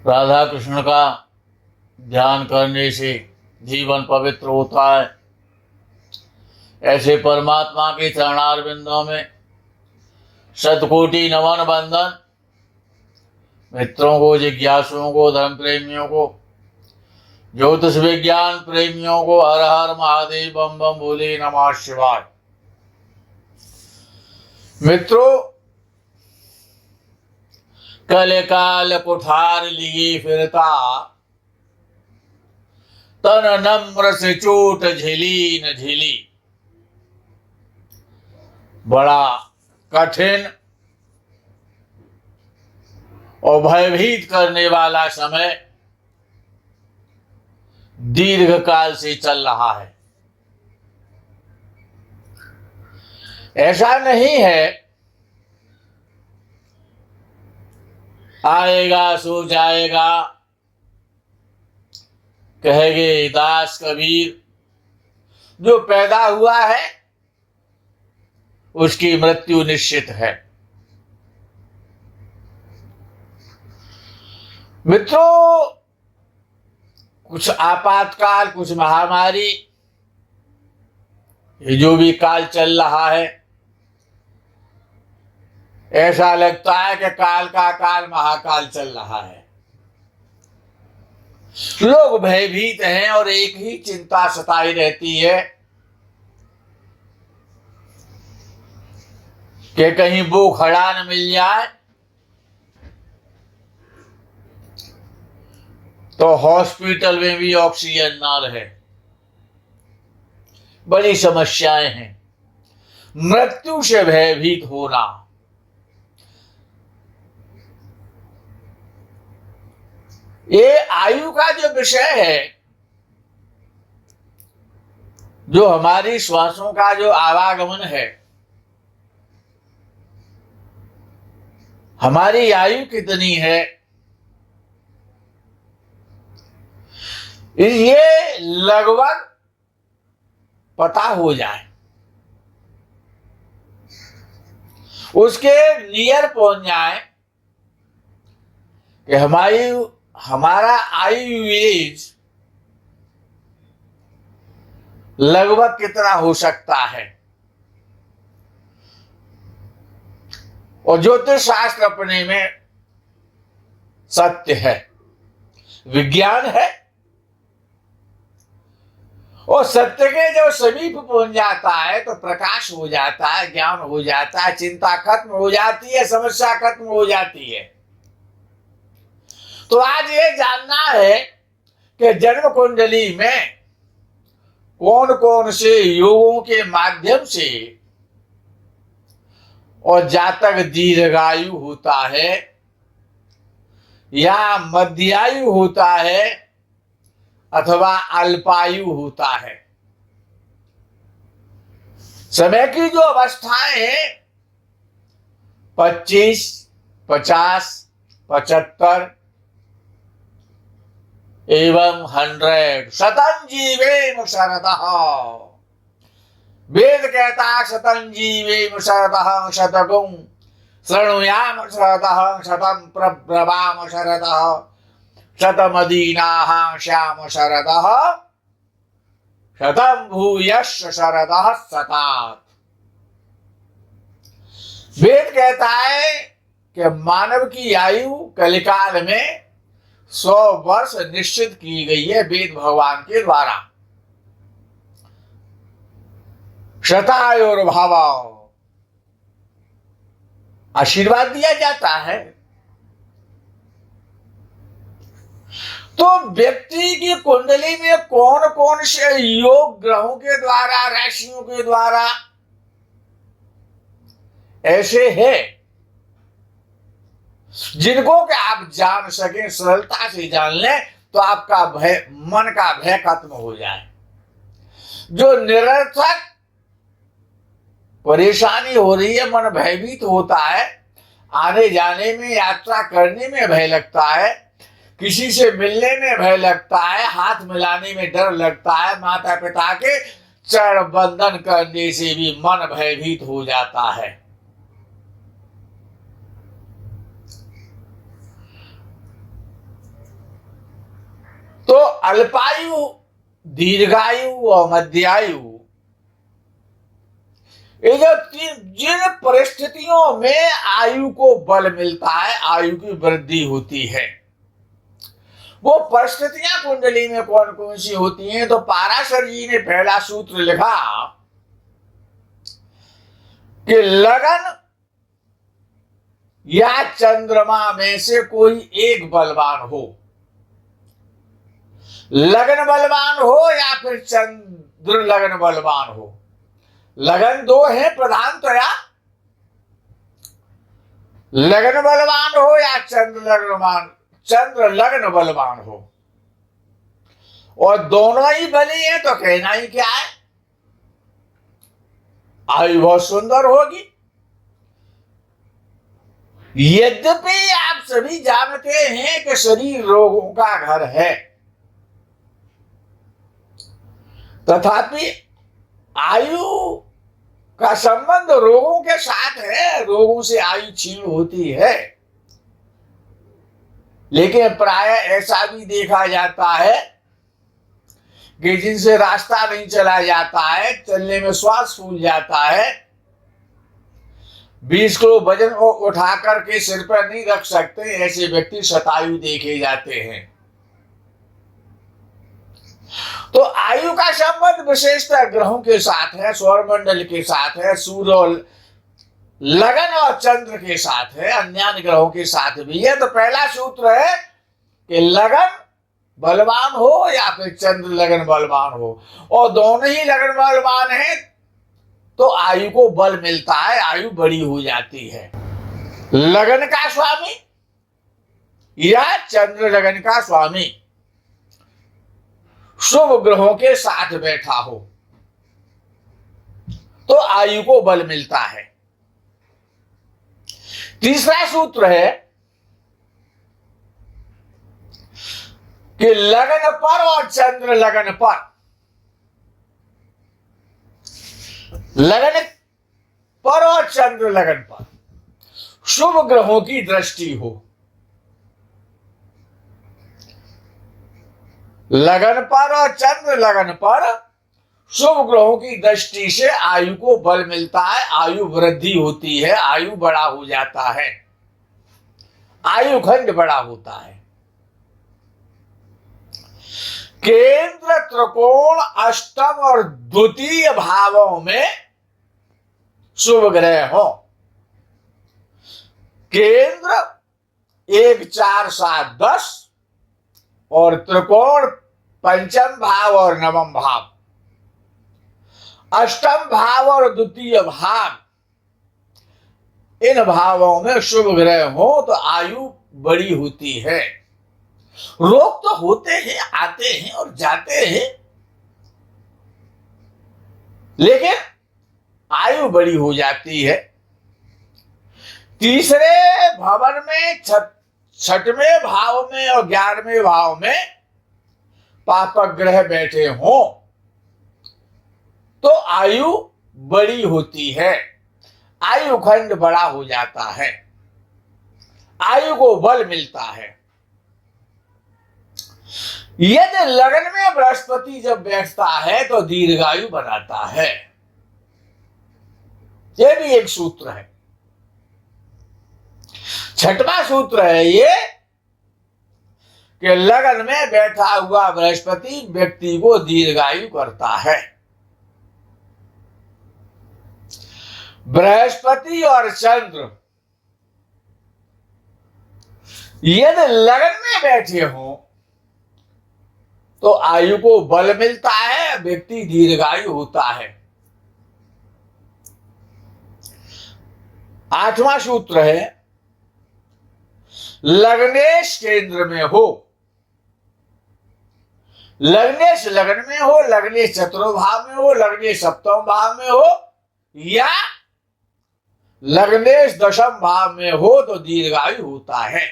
राधा कृष्ण का ध्यान करने से जीवन पवित्र होता है। ऐसे परमात्मा के चरणार बिंदों में शतकोटि नमन बंदन। मित्रों को, जिज्ञासुओं को, धर्म प्रेमियों को, ज्योतिष विज्ञान प्रेमियों को हर हर महादेव बम बम बोले नमः शिवाय। मित्रों, कल काल कुठार लिए फिरता, तन नम्र से चोट झिली न झिली। बड़ा कठिन और भयभीत करने वाला समय दीर्घ काल से चल रहा है। ऐसा नहीं है आएगा सो जाएगा, कहेंगे दास कबीर। जो पैदा हुआ है उसकी मृत्यु निश्चित है। मित्रों, कुछ आपातकाल, कुछ महामारी, ये जो भी काल चल रहा है, ऐसा लगता है कि काल का काल महाकाल चल रहा है। लोग भयभीत हैं और एक ही चिंता सताई रहती है कि कहीं वो खड़ा न मिल जाए तो हॉस्पिटल में भी ऑक्सीजन ना रहे। बड़ी समस्याएं हैं। मृत्यु से भयभीत होना, ये आयु का जो विषय है, जो हमारी श्वासों का जो आवागमन है, हमारी आयु कितनी है, ये लगभग पता हो जाए, उसके नियर पहुंच जाए कि हमारा आयु एज लगभग कितना हो सकता है। और ज्योतिष शास्त्र अपने में सत्य है, विज्ञान है, और सत्य के जब समीप पहुंच जाता है तो प्रकाश हो जाता है, ज्ञान हो जाता है, चिंता खत्म हो जाती है, समस्या खत्म हो जाती है। तो आज ये जानना है कि जन्म कुंडली में कौन कौन से योगों के माध्यम से और जातक दीर्घायु होता है या मध्यायु होता है अथवा अल्पायु होता है। समय की जो अवस्थाएं हैं 25, 50, 75 एवं 100, शतं जीवेम शरदः। वेद कहता है शतं जीवेम शरदः शतगुं शृणुयाम शरदः शतं प्रब्रवाम शरदः शतमदीनाः श्याम शरदः शतं भूयश्च शरदः शतात्। वेद कहता है कि मानव की आयु कलिकाल में 100 वर्ष निश्चित की गई है वेद भगवान के द्वारा। शतायुर्भव आशीर्वाद दिया जाता है। तो व्यक्ति की कुंडली में कौन कौन से योग ग्रहों के द्वारा, राशियों के द्वारा ऐसे है जिनको कि आप जान सके, सरलता से जान लें तो आपका भय, मन का भय खत्म हो जाए। जो निरर्थक परेशानी हो रही है, मन भयभीत होता है, आने जाने में, यात्रा करने में भय लगता है, किसी से मिलने में भय लगता है, हाथ मिलाने में डर लगता है, माता पिता के चरण बंधन करने से भी मन भयभीत हो जाता है। तो अल्पायु, दीर्घायु और मध्यायु, ये जो जिन परिस्थितियों में आयु को बल मिलता है, आयु की वृद्धि होती है, वो परिस्थितियां कुंडली में कौन कौन सी होती हैं? तो पाराशर जी ने पहला सूत्र लिखा कि लगन या चंद्रमा में से कोई एक बलवान हो, लगन बलवान हो या फिर चंद्र लगन बलवान हो। लगन दो है प्रधानतया, लगन बलवान हो या चंद्र लगन बलवान हो, और दोनों ही बली है तो कहना ही क्या है, आयु बहुत सुंदर होगी। यद्यपि आप सभी जानते हैं कि शरीर रोगों का घर है, तथापि आयु का संबंध रोगों के साथ है, रोगों से आयु क्षीण होती है। लेकिन प्राय ऐसा भी देखा जाता है कि जिनसे रास्ता नहीं चला जाता है, चलने में श्वास फूल जाता है, 20 किलो वजन को उठा करके सिर पर नहीं रख सकते, ऐसे व्यक्ति शतायु देखे जाते हैं। तो आयु का संबंध विशेषतः ग्रहों के साथ है, सौरमंडल के साथ है, सूर्य लगन और चंद्र के साथ है, अन्य ग्रहों के साथ भी है। तो पहला सूत्र है कि लगन बलवान हो या फिर चंद्र लगन बलवान हो, और दोनों ही लगन बलवान है तो आयु को बल मिलता है, आयु बड़ी हो जाती है। लगन का स्वामी या चंद्र लगन का स्वामी शुभ ग्रहों के साथ बैठा हो तो आयु को बल मिलता है। तीसरा सूत्र है कि लगन पर और चंद्र लगन पर, लगन पर और चंद्र लगन पर शुभ ग्रहों की दृष्टि हो। लगन पर और चंद्र लगन पर शुभ ग्रहों की दृष्टि से आयु को बल मिलता है, आयु वृद्धि होती है, आयु बड़ा हो जाता है, आयु खंड बड़ा होता है। केंद्र, त्रिकोण, अष्टम और द्वितीय भावों में शुभ ग्रह हो। केंद्र 1, 4, 7, 10 और त्रिकोण पंचम भाव और नवम भाव, अष्टम भाव और द्वितीय भाव, इन भावों में शुभ ग्रह हो तो आयु बड़ी होती है। रोग तो होते हैं, आते हैं और जाते हैं, लेकिन आयु बड़ी हो जाती है। तीसरे भवन में, छठवें भाव में और 11वें भाव में पापक ग्रह बैठे हों तो आयु बड़ी होती है, आयु खंड बड़ा हो जाता है, आयु को बल मिलता है। यदि लगन में बृहस्पति जब बैठता है तो दीर्घायु बनाता है। यह भी एक सूत्र है। छठवां सूत्र है ये कि लगन में बैठा हुआ बृहस्पति व्यक्ति को दीर्घायु करता है। बृहस्पति और चंद्र यदि लगन में बैठे हों तो आयु को बल मिलता है, व्यक्ति दीर्घायु होता है। 8वां सूत्र है लग्नेश केंद्र में हो। लग्नेश लगन में हो, लग्नेश चतुर्थ भाव में हो, लग्नेश सप्तम भाव में हो या लग्नेश दशम भाव में हो तो दीर्घायु होता है।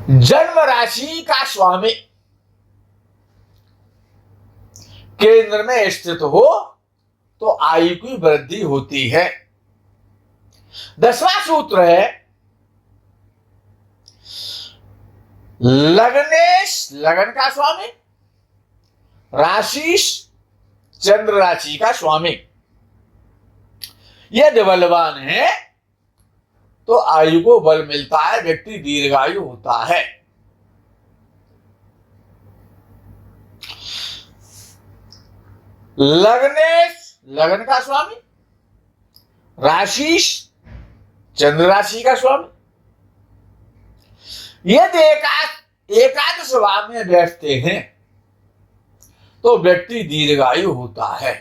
जन्म राशि का स्वामी केंद्र में स्थित हो तो आयु की वृद्धि होती है। 10वां सूत्र है लग्नेश लगन का स्वामी, राशिश चंद्र राशि का स्वामी। यदि बलवान है तो आयु को बल मिलता है, व्यक्ति दीर्घायु होता है। लग्नेश लगन का स्वामी, राशिश चंद्र राशि का स्वामी। यदि एकादश भाव में बैठते हैं तो व्यक्ति दीर्घायु होता है।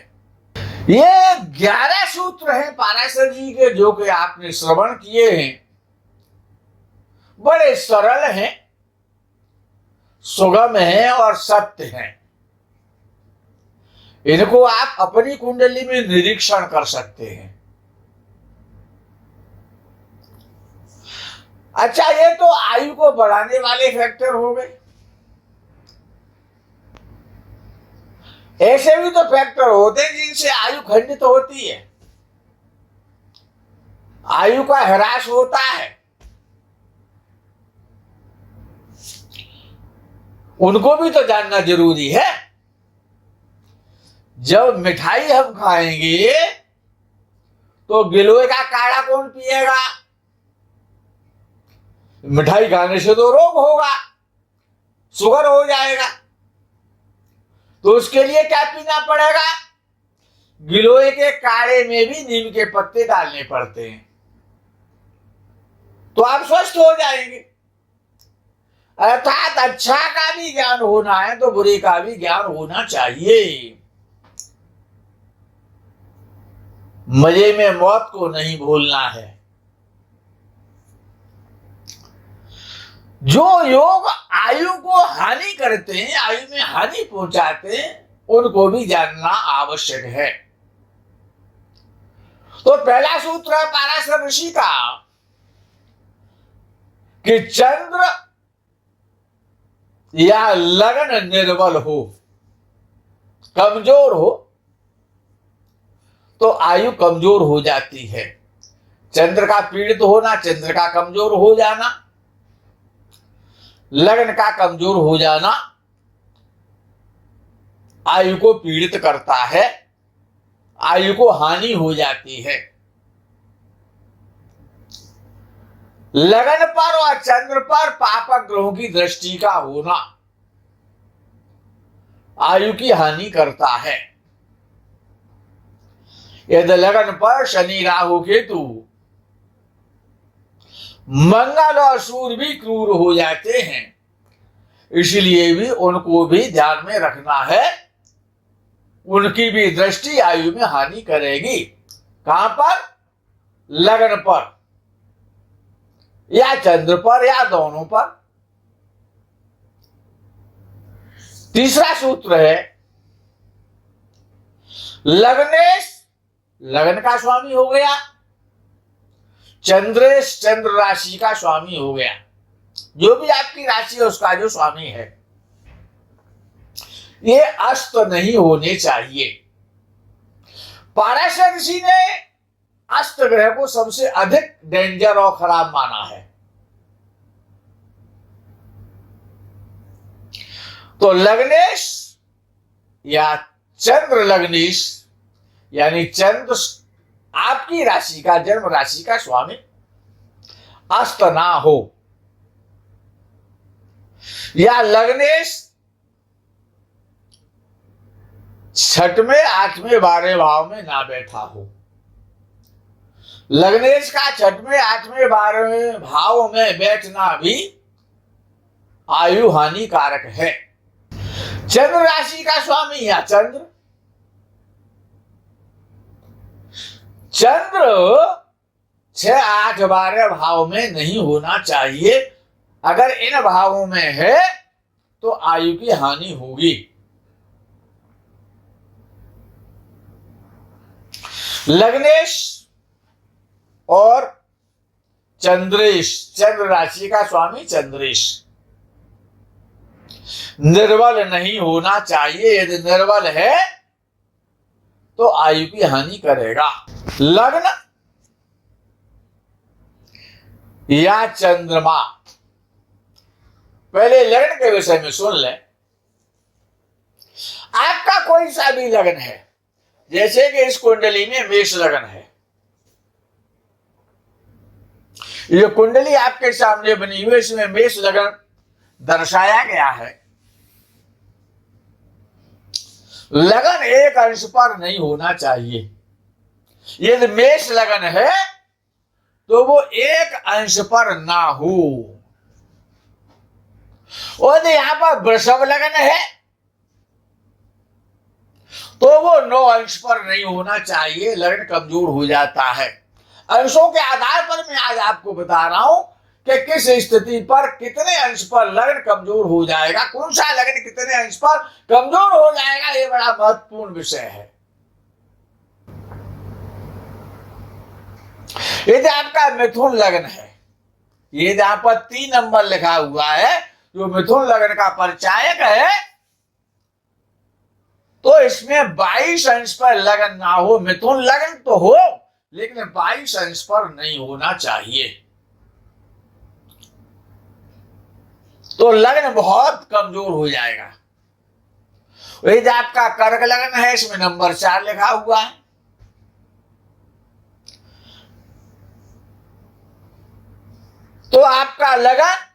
ये 11 सूत्र हैं पाराशर जी के, जो कि आपने श्रवण किए हैं। बड़े सरल हैं, सुगम हैं और सत्य हैं। इनको आप अपनी कुंडली में निरीक्षण कर सकते हैं। अच्छा, ये तो आयु को बढ़ाने वाले फैक्टर हो गए। ऐसे भी तो फैक्टर होते हैं जिनसे आयु खंडित होती है, आयु का ह्रास होता है। उनको भी तो जानना जरूरी है। जब मिठाई हम खाएंगे तो गिलोय का काढ़ा कौन पिएगा? मिठाई खाने से तो रोग होगा, शुगर हो जाएगा। तो उसके लिए क्या पीना पड़ेगा? गिलोय के काढ़े में भी नीम के पत्ते डालने पड़ते हैं, तो आप स्वस्थ हो जाएंगे। अर्थात अच्छा का भी ज्ञान होना है तो बुरे का भी ज्ञान होना चाहिए। मजे में मौत को नहीं भूलना है। जो योग आयु को हानि करते हैं, आयु में हानि पहुंचाते हैं, उनको भी जानना आवश्यक है। तो पहला सूत्र है पाराशर ऋषि का कि चंद्र या लगन निर्बल हो, कमजोर हो तो आयु कमजोर हो जाती है। चंद्र का पीड़ित होना, चंद्र का कमजोर हो जाना, लगन का कमजोर हो जाना आयु को पीड़ित करता है, आयु को हानि हो जाती है। लगन पर और चंद्र पर पापक ग्रहों की दृष्टि का होना आयु की हानि करता है। यदि लगन पर शनि राहु केतु मंगल और सूर्य भी क्रूर हो जाते हैं, इसलिए भी उनको भी ध्यान में रखना है। उनकी भी दृष्टि आयु में हानि करेगी। कहां पर? लगन पर या चंद्र पर या दोनों पर। तीसरा सूत्र है लग्नेश लगन का स्वामी हो गया, चंद्रेश चंद्र राशि का स्वामी हो गया। जो भी आपकी राशि है उसका जो स्वामी है, ये अस्त नहीं होने चाहिए। पाराशर ऋषि ने अस्त ग्रह को सबसे अधिक डेंजर और खराब माना है। तो लग्नेश या चंद्र लग्नेश यानी चंद्र आपकी राशि का, जन्म राशि का स्वामी अस्त ना हो, या लग्नेश छठवें, आठवें, 12वें भाव में ना बैठा हो। लग्नेश का छठवें, आठवें, 12वें भाव में बैठना भी आयु हानिकारक है। चंद्र राशि का स्वामी या चंद्र, चंद्र 6, 8, 12 भाव में नहीं होना चाहिए। अगर इन भावों में है तो आयु की हानि होगी। लग्नेश और चंद्रेश, चंद्र राशि का स्वामी चंद्रेश निर्बल नहीं होना चाहिए। यदि निर्बल है तो आयु की हानि करेगा। लग्न या चंद्रमा पहले लगन के विषय में सुन लें। आपका कोई सा भी लगन है, जैसे कि इस कुंडली में मेष लगन है, ये कुंडली आपके सामने बनी हुई, इसमें मेष लगन दर्शाया गया है। लगन एक अंश पर नहीं होना चाहिए। यदि मेष लगन है तो वो एक अंश पर ना हो। और यहां पर वृषभ लगन है तो वो 9 अंश पर नहीं होना चाहिए, लगन कमजोर हो जाता है। अंशों के आधार पर मैं आज आपको बता रहा हूं कि किस स्थिति पर कितने अंश पर लगन कमजोर हो जाएगा, कौन सा लगन कितने अंश पर कमजोर हो जाएगा, ये बड़ा महत्वपूर्ण विषय है। यदि आपका मिथुन लगन है, ये जहां पर 3 नंबर लिखा हुआ है, जो मिथुन लगन का परिचायक है, तो इसमें 22 अंश पर लगन ना हो। मिथुन लगन तो हो लेकिन 22 अंश पर नहीं होना चाहिए, तो लगन बहुत कमजोर हो जाएगा। यदि आपका कर्क लगन है, इसमें नंबर 4 लिखा हुआ है, तो आपका लगन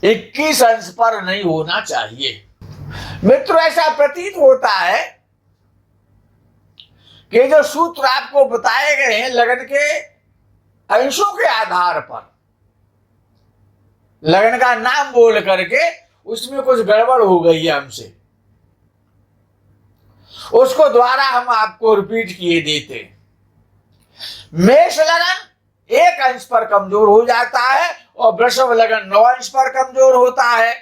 21 अंश पर नहीं होना चाहिए। मित्रों, ऐसा प्रतीत होता है कि जो सूत्र आपको बताए गए हैं लगन के अंशों के आधार पर, लगन का नाम बोल करके उसमें कुछ गड़बड़ हो गई है हमसे, उसको द्वारा हम आपको रिपीट किए देते। मेष लगन 1 अंश पर कमजोर हो जाता है और वृषभ लगन 9 अंश पर कमजोर होता है,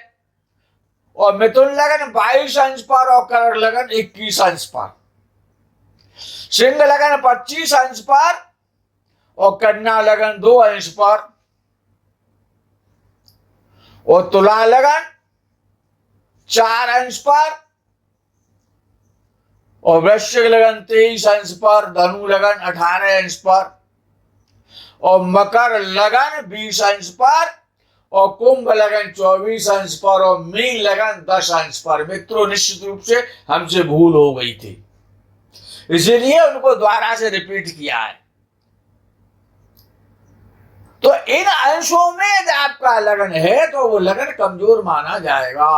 और मिथुन लगन 22 अंश पर और कर्क लगन 21 अंश पर, सिंह लगन 25 अंश पर और कन्या लगन 2 अंश पर, और तुला लगन 4 अंश पर और वृश्चिक लगन 23 अंश पर, धनु लगन 18 अंश पर और मकर लगन 20 अंश पर और कुंभ लगन 24 अंश पर और मीन लगन 10 अंश पर। मित्रों, निश्चित रूप से हमसे भूल हो गई थी, इसीलिए उनको दोबारा से रिपीट किया है। तो इन अंशों में यदि आपका लगन है तो वो लगन कमजोर माना जाएगा।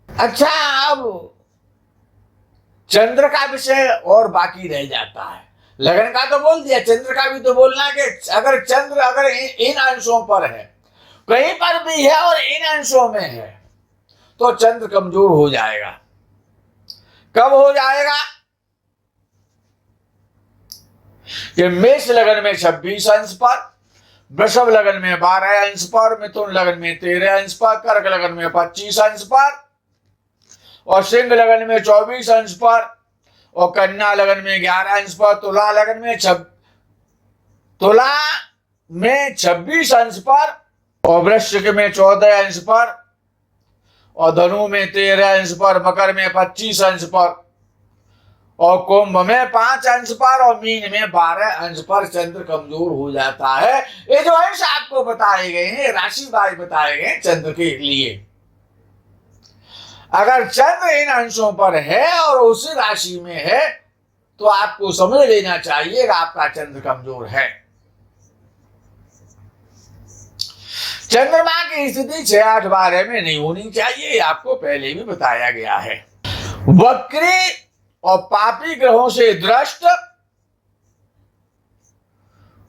अच्छा, अब चंद्र का विषय और बाकी रह जाता है। लगन का तो बोल दिया, चंद्र का भी तो बोलना कि अगर चंद्र अगर इन अंशों पर है, कहीं पर भी है और इन अंशों में है, तो चंद्र कमजोर हो जाएगा। कब हो जाएगा? कि मेष लगन में 26 अंश पर, वृषभ लगन में 12 अंश पर, मिथुन लगन में 13 अंश पर, कर्क लगन में 25 अंश पर और सिंह लगन में 24 अंश पर और कन्या लगन में 11 अंश पर, तुला लगन में तुला में 26 अंश पर और वृश्चिक में 14 अंश पर और धनु में 13 अंश पर, मकर में 25 अंश पर और कुंभ में 5 अंश पर और मीन में 12 अंश पर चंद्र कमजोर हो जाता है। ये जो अंश आपको बताए गए हैं, राशि वार बताए गए चंद्र के लिए, अगर चंद्र इन अंशों पर है और उसी राशि में है तो आपको समझ लेना चाहिए कि आपका चंद्र कमजोर है। चंद्रमा की स्थिति 6-8-12 में नहीं होनी चाहिए, आपको पहले भी बताया गया है। वक्री और पापी ग्रहों से दृष्ट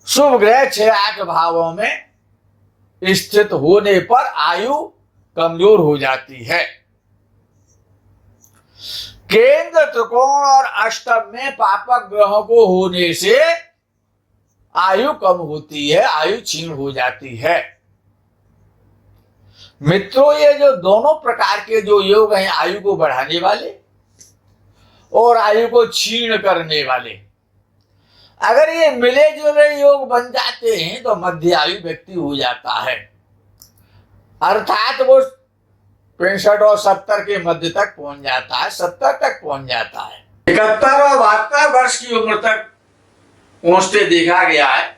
शुभ ग्रह 6-8 भावों में स्थित होने पर आयु कमजोर हो जाती है। केंद्र, त्रिकोण और अष्टम में पापक ग्रहों को होने से आयु कम होती है, आयु क्षीण हो जाती है। मित्रों, ये जो दोनों प्रकार के जो योग हैं, आयु को बढ़ाने वाले और आयु को क्षीण करने वाले, अगर ये मिले जुले योग बन जाते हैं तो मध्य आयु व्यक्ति हो जाता है, अर्थात वो 65 और 70 के मध्य तक पहुंच जाता है, 70 तक पहुंच जाता है। 71 और 72 वर्ष की उम्र तक पहुंचते देखा गया है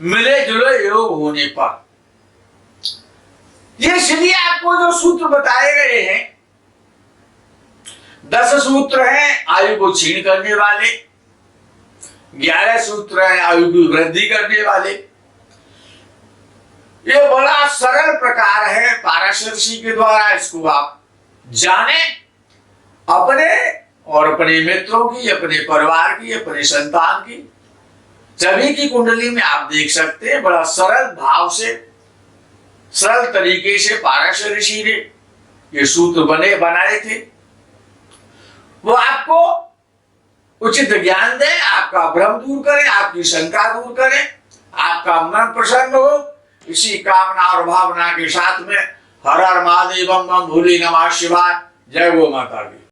मिले जुले योग होने पर। ये इसलिए आपको जो सूत्र बताए गए हैं, 10 सूत्र हैं आयु को क्षीण करने वाले, 11 सूत्र हैं आयु की वृद्धि करने वाले। ये बड़ा सरल प्रकार है पाराशर्षि के द्वारा, इसको आप जाने, अपने और अपने मित्रों की, अपने परिवार की, अपने संतान की, सभी की कुंडली में आप देख सकते हैं। बड़ा सरल भाव से, सरल तरीके से पाराशर्षि ने ये सूत्र बनाए थे। वो आपको उचित ज्ञान दें, आपका भ्रम दूर करें, आपकी शंका दूर करें, आपका मन प्रसन्न हो। इसी कामना और भावना के साथ में हर हर महादेव बम बम भोले नमः शिवाय। जय गो माता की।